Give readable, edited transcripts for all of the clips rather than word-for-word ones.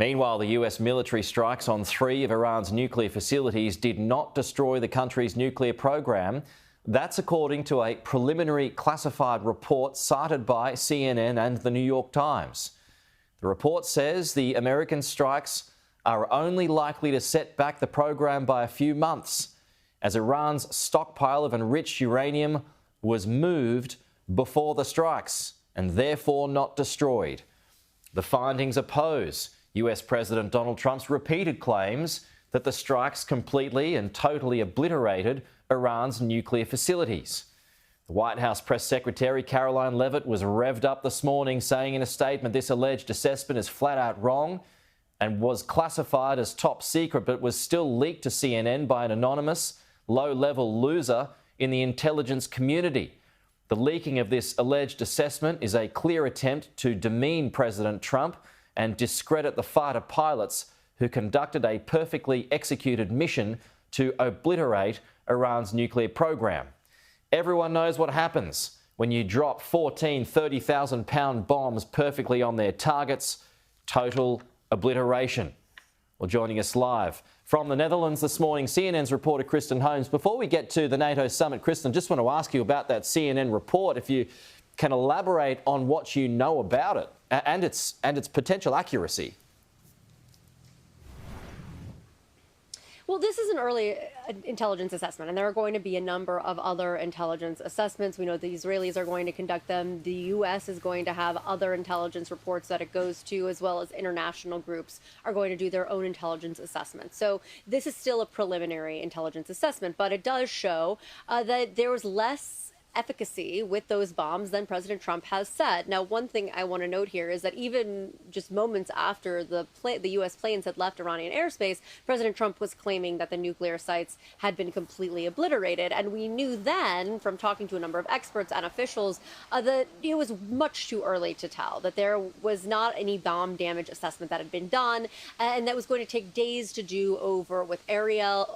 Meanwhile, the US military strikes on 3 of Iran's nuclear facilities did not destroy the country's nuclear program. That's according to a preliminary classified report cited by CNN and the New York Times. The report says the American strikes are only likely to set back the program by a few months, as Iran's stockpile of enriched uranium was moved before the strikes and therefore not destroyed. The findings oppose US President Donald Trump's repeated claims that the strikes completely and totally obliterated Iran's nuclear facilities. The White House Press Secretary Caroline Leavitt was revved up this morning, saying in a statement this alleged assessment is flat out wrong and was classified as top secret, but was still leaked to CNN by an anonymous, low-level loser in the intelligence community. The leaking of this alleged assessment is a clear attempt to demean President Trump and discredit the fighter pilots who conducted a perfectly executed mission to obliterate Iran's nuclear program. Everyone knows what happens when you drop 14 30,000-pound bombs perfectly on their targets. Total obliteration. Well, joining us live from the Netherlands this morning, CNN's reporter Kristen Holmes. Before we get to the NATO summit, Kristen, just want to ask you about that CNN report, if you can elaborate on what you know about it and its potential accuracy. Well, this is an early intelligence assessment, and there are going to be a number of other intelligence assessments. We know the Israelis are going to conduct them. The U.S. is going to have other intelligence reports that it goes to, as well as international groups are going to do their own intelligence assessments. So this is still a preliminary intelligence assessment, but it does show that there was less efficacy with those bombs than President Trump has said. Now, one thing I want to note here is that even just moments after the U.S. planes had left Iranian airspace, President Trump was claiming that the nuclear sites had been completely obliterated. And we knew then, from talking to a number of experts and officials, that it was much too early to tell, that there was not any bomb damage assessment that had been done, and that was going to take days to do over with aerial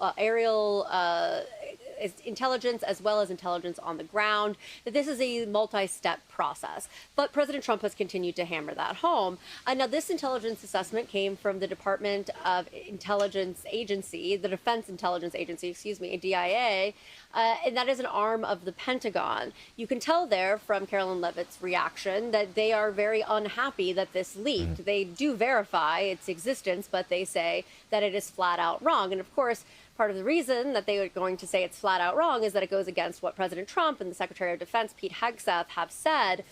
intelligence as well as intelligence on the ground, that this is a multi-step process. But President Trump has continued to hammer that home. Now, this intelligence assessment came from the Department of Intelligence Agency, the Defense Intelligence Agency, DIA, and that is an arm of the Pentagon. You can tell there from Caroline Leavitt's reaction that they are very unhappy that this leaked. They do verify its existence, but they say that it is flat out wrong. And of course, part of the reason that they are going to say it's flat out wrong is that it goes against what President Trump and the Secretary of Defense, Pete Hegseth, have said.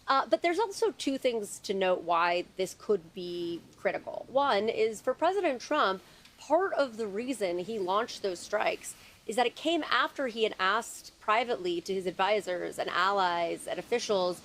But there's also two things to note why this could be critical. One is, for President Trump, part of the reason he launched those strikes is that it came after he had asked privately to his advisors and allies and officials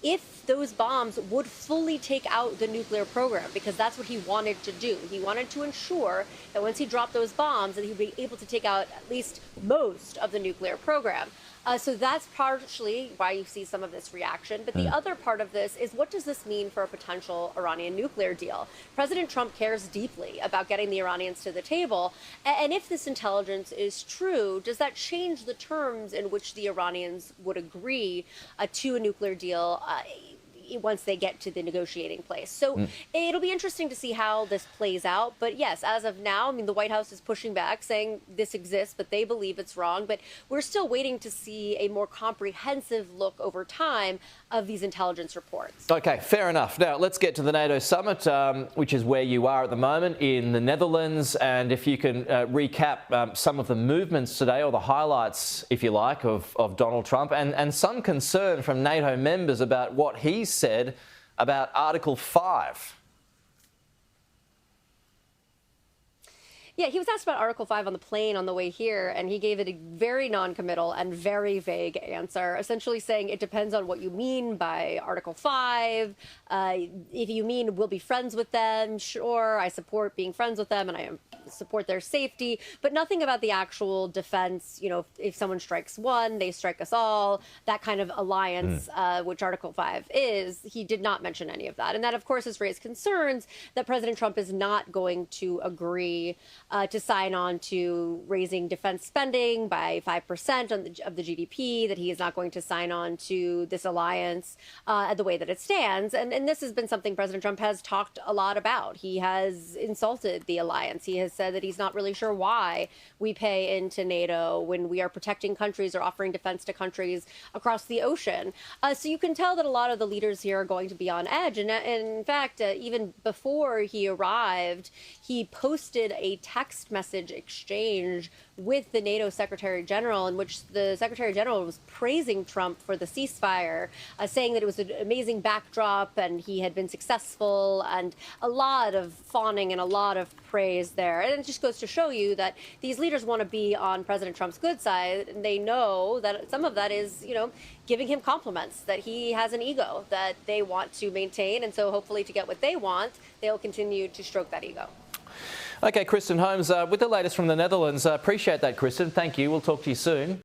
if those bombs would fully take out the nuclear program, because that's what he wanted to do. He wanted to ensure that once he dropped those bombs, that he'd be able to take out at least most of the nuclear program. So that's partially why you see some of this reaction. But the other part of this is, what does this mean for a potential Iranian nuclear deal? President Trump cares deeply about getting the Iranians to the table. And if this intelligence is true, does that change the terms in which the Iranians would agree to a nuclear deal once they get to the negotiating place? So it'll be interesting to see how this plays out. But yes, as of now, I mean, the White House is pushing back, saying this exists, but they believe it's wrong. But we're still waiting to see a more comprehensive look over time of these intelligence reports. OK, fair enough. Now, let's get to the NATO summit, which is where you are at the moment in the Netherlands. And if you can recap some of the movements today, or the highlights, if you like, of Donald Trump, and some concern from NATO members about what he's said about Article 5. Yeah, he was asked about Article 5 on the plane on the way here, and he gave it a very non-committal and very vague answer, essentially saying it depends on what you mean by Article 5. If you mean we'll be friends with them, sure, I support being friends with them, and I support their safety, but nothing about the actual defense. You know, if someone strikes one, they strike us all, that kind of alliance, which Article 5 is. He did not mention any of that. And that, of course, has raised concerns that President Trump is not going to agree to sign on to raising defense spending by 5% of the GDP, that he is not going to sign on to this alliance the way that it stands. And this has been something President Trump has talked a lot about. He has insulted the alliance. He has said that he's not really sure why we pay into NATO when we are protecting countries or offering defense to countries across the ocean. So you can tell that a lot of the leaders here are going to be on edge. And in fact, even before he arrived, he posted a text message exchange with the NATO Secretary General, in which the Secretary General was praising Trump for the ceasefire, saying that it was an amazing backdrop and he had been successful, and a lot of fawning and a lot of praise there. And it just goes to show you that these leaders want to be on President Trump's good side, and they know that some of that is, giving him compliments, that he has an ego that they want to maintain. And so hopefully to get what they want, they'll continue to stroke that ego. Okay, Kristen Holmes, with the latest from the Netherlands. Appreciate that, Kristen. Thank you. We'll talk to you soon.